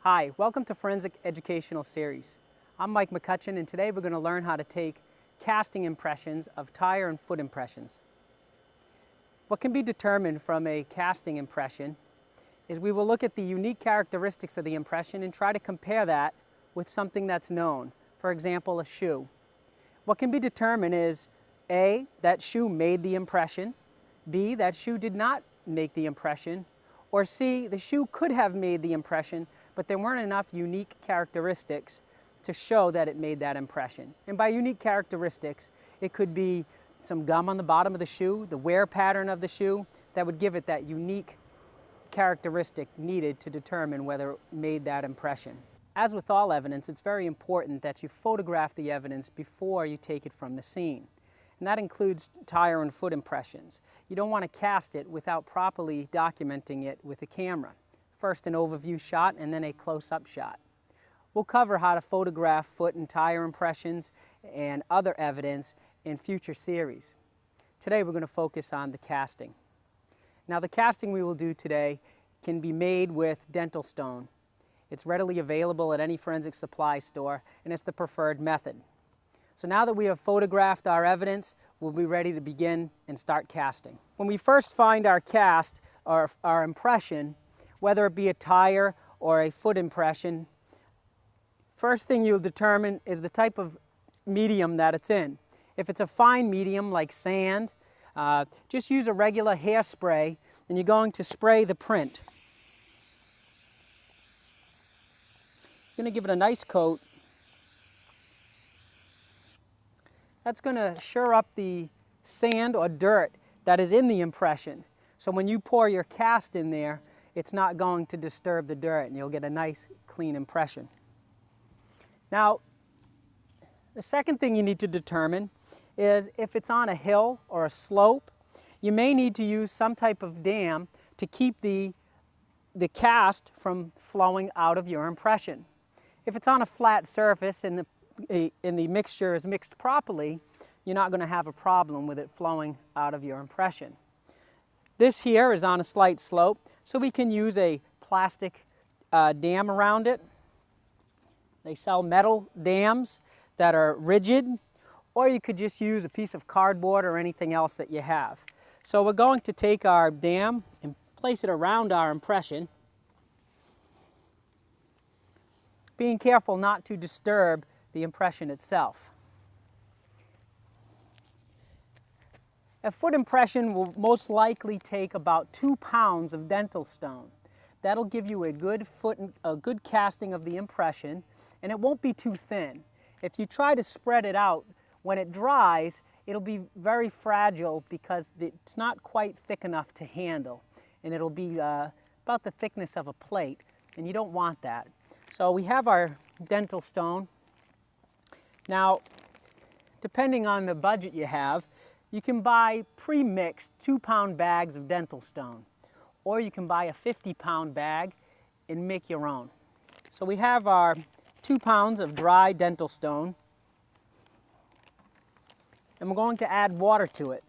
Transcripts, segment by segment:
Hi, welcome to Forensic Educational Series. I'm Mike McCutcheon, and today we're going to learn how to take casting impressions of tire and foot impressions. What can be determined from a casting impression is we will look at the unique characteristics of the impression and try to compare that with something that's known. For example, a shoe. What can be determined is A, that shoe made the impression, B, that shoe did not make the impression, or C, the shoe could have made the impression, but there weren't enough unique characteristics to show that it made that impression. And by unique characteristics, it could be some gum on the bottom of the shoe, the wear pattern of the shoe, that would give it that unique characteristic needed to determine whether it made that impression. As with all evidence, it's very important that you photograph the evidence before you take it from the scene. And that includes tire and foot impressions. You don't want to cast it without properly documenting it with a camera. First an overview shot and then a close-up shot. We'll cover how to photograph foot and tire impressions and other evidence in future series. Today we're going to focus on the casting. Now the casting we will do today can be made with dental stone. It's readily available at any forensic supply store and it's the preferred method. So now that we have photographed our evidence, we'll be ready to begin and start casting. When we first find our cast or our impression, whether it be a tire or a foot impression, first thing you'll determine is the type of medium that it's in. If it's a fine medium like sand, just use a regular hairspray and you're going to spray the print. You're going to give it a nice coat. That's going to sure up the sand or dirt that is in the impression. So when you pour your cast in there, it's not going to disturb the dirt and you'll get a nice clean impression. Now, the second thing you need to determine is if it's on a hill or a slope, you may need to use some type of dam to keep the cast from flowing out of your impression. If it's on a flat surface and the mixture is mixed properly, you're not going to have a problem with it flowing out of your impression. This here is on a slight slope, so we can use a plastic dam around it. They sell metal dams that are rigid, or you could just use a piece of cardboard or anything else that you have. So we're going to take our dam and place it around our impression, being careful not to disturb the impression itself. A foot impression will most likely take about 2 pounds of dental stone. That'll give you a good casting of the impression, and it won't be too thin. If you try to spread it out, when it dries, it'll be very fragile because it's not quite thick enough to handle, and it'll be about the thickness of a plate, and you don't want that. So we have our dental stone. Now, depending on the budget you have, you can buy pre-mixed 2-pound bags of dental stone, or you can buy a 50-pound bag and make your own. So we have our 2 pounds of dry dental stone, and we're going to add water to it.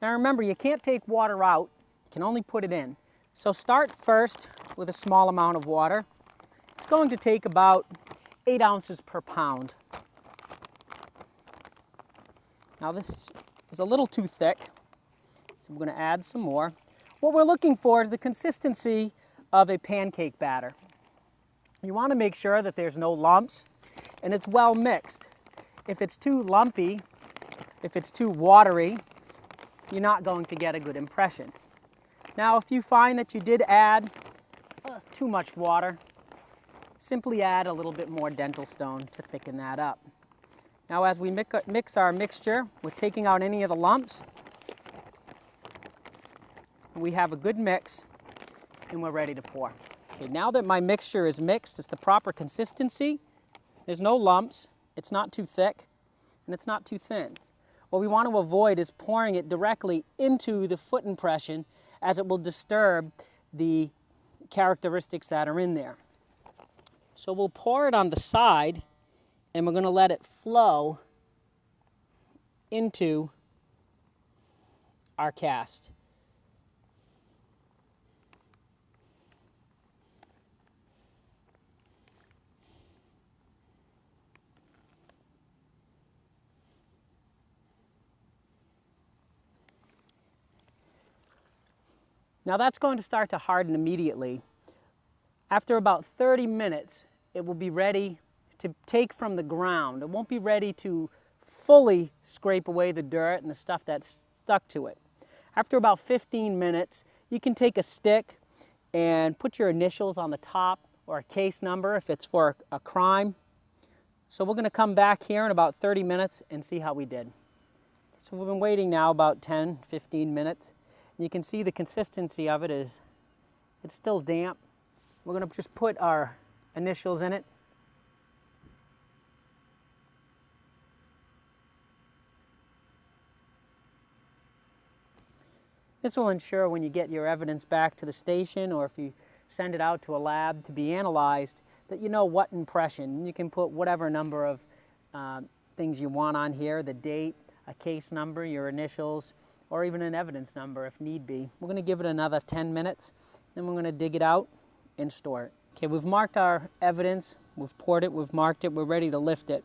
Now remember, you can't take water out, you can only put it in. So start first with a small amount of water. It's going to take about 8 ounces per pound. Now this is a little too thick, so we're going to add some more. What we're looking for is the consistency of a pancake batter. You want to make sure that there's no lumps and it's well mixed. If it's too lumpy, if it's too watery, you're not going to get a good impression. Now, if you find that you did add too much water, simply add a little bit more dental stone to thicken that up. Now, as we mix our mixture, we're taking out any of the lumps. We have a good mix, and we're ready to pour. Okay, now that my mixture is mixed, it's the proper consistency. There's no lumps, it's not too thick, and it's not too thin. What we want to avoid is pouring it directly into the foot impression, as it will disturb the characteristics that are in there. So we'll pour it on the side and we're going to let it flow into our cast. Now that's going to start to harden immediately. After about 30 minutes, it will be ready to take from the ground. It won't be ready to fully scrape away the dirt and the stuff that's stuck to it. After about 15 minutes, you can take a stick and put your initials on the top or a case number if it's for a crime. So we're going to come back here in about 30 minutes and see how we did. So we've been waiting now about 10, 15 minutes. You can see the consistency of it is, it's still damp. We're going to just put our initials in it. This will ensure when you get your evidence back to the station, or if you send it out to a lab to be analyzed, that you know what impression. You can put whatever number of things you want on here, the date, a case number, your initials, or even an evidence number if need be. We're going to give it another 10 minutes, then we're going to dig it out and store it. Okay, we've marked our evidence, we've poured it, we've marked it, we're ready to lift it.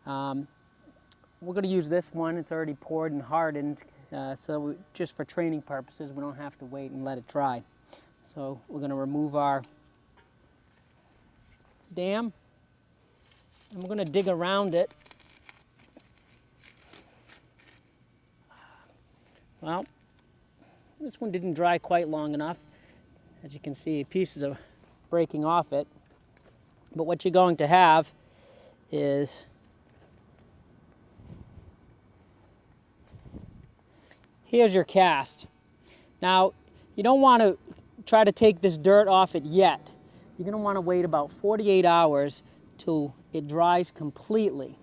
We're going to use this one, it's already poured and hardened, so just for training purposes, we don't have to wait and let it dry. So we're going to remove our dam, and we're going to dig around it. Well, this one didn't dry quite long enough. As you can see, pieces are breaking off it. But what you're going to have is here's your cast. Now, you don't want to try to take this dirt off it yet. You're going to want to wait about 48 hours till it dries completely.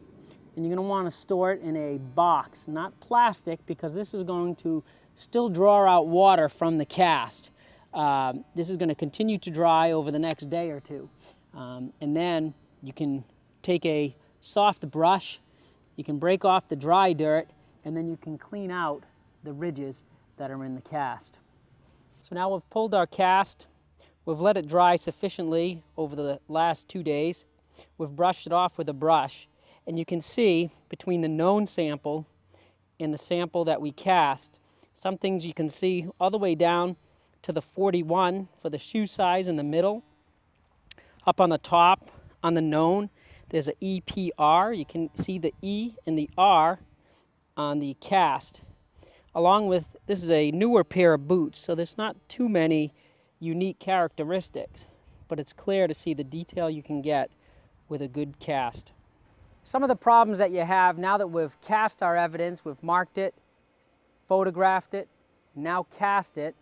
And you're going to want to store it in a box, not plastic, because this is going to still draw out water from the cast. This is going to continue to dry over the next day or two. And then you can take a soft brush, you can break off the dry dirt, and then you can clean out the ridges that are in the cast. So now we've pulled our cast, we've let it dry sufficiently over the last 2 days. We've brushed it off with a brush. And you can see between the known sample and the sample that we cast, some things you can see all the way down to the 41 for the shoe size in the middle. Up on the top, on the known, there's an EPR. You can see the E and the R on the cast. Along with, this is a newer pair of boots, so there's not too many unique characteristics, but it's clear to see the detail you can get with a good cast. Some of the problems that you have now that we've cast our evidence, we've marked it, photographed it, now cast it,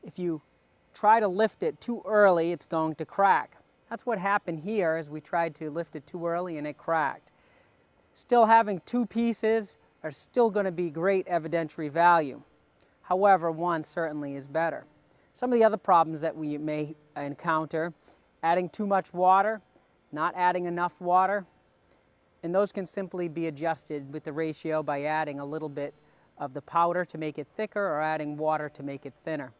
if you try to lift it too early, it's going to crack. That's what happened here as we tried to lift it too early and it cracked. Still having two pieces are still going to be great evidentiary value. However, one certainly is better. Some of the other problems that we may encounter, adding too much water, not adding enough water, and those can simply be adjusted with the ratio by adding a little bit of the powder to make it thicker or adding water to make it thinner.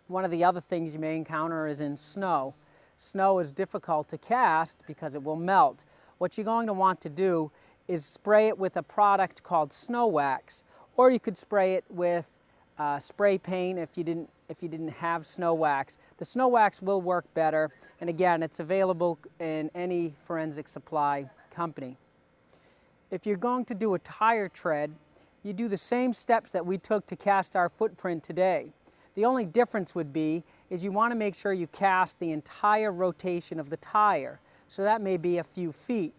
One of the other things you may encounter is in snow. Snow is difficult to cast because it will melt. What you're going to want to do is spray it with a product called snow wax, or you could spray it with spray paint if you didn't have snow wax. The snow wax will work better, and again, it's available in any forensic supply company. If you're going to do a tire tread, you do the same steps that we took to cast our footprint today. The only difference would be is you want to make sure you cast the entire rotation of the tire. So that may be a few feet.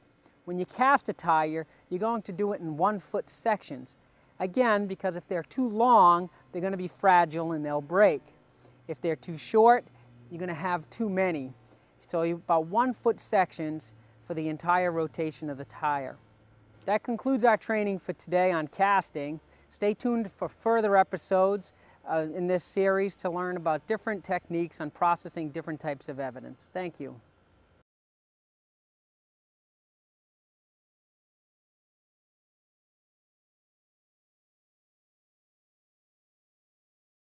When you cast a tire, you're going to do it in 1 foot sections. Again, because if they're too long, they're going to be fragile and they'll break. If they're too short, you're going to have too many. So about 1 foot sections for the entire rotation of the tire. That concludes our training for today on casting. Stay tuned for further episodes in this series to learn about different techniques on processing different types of evidence. Thank you.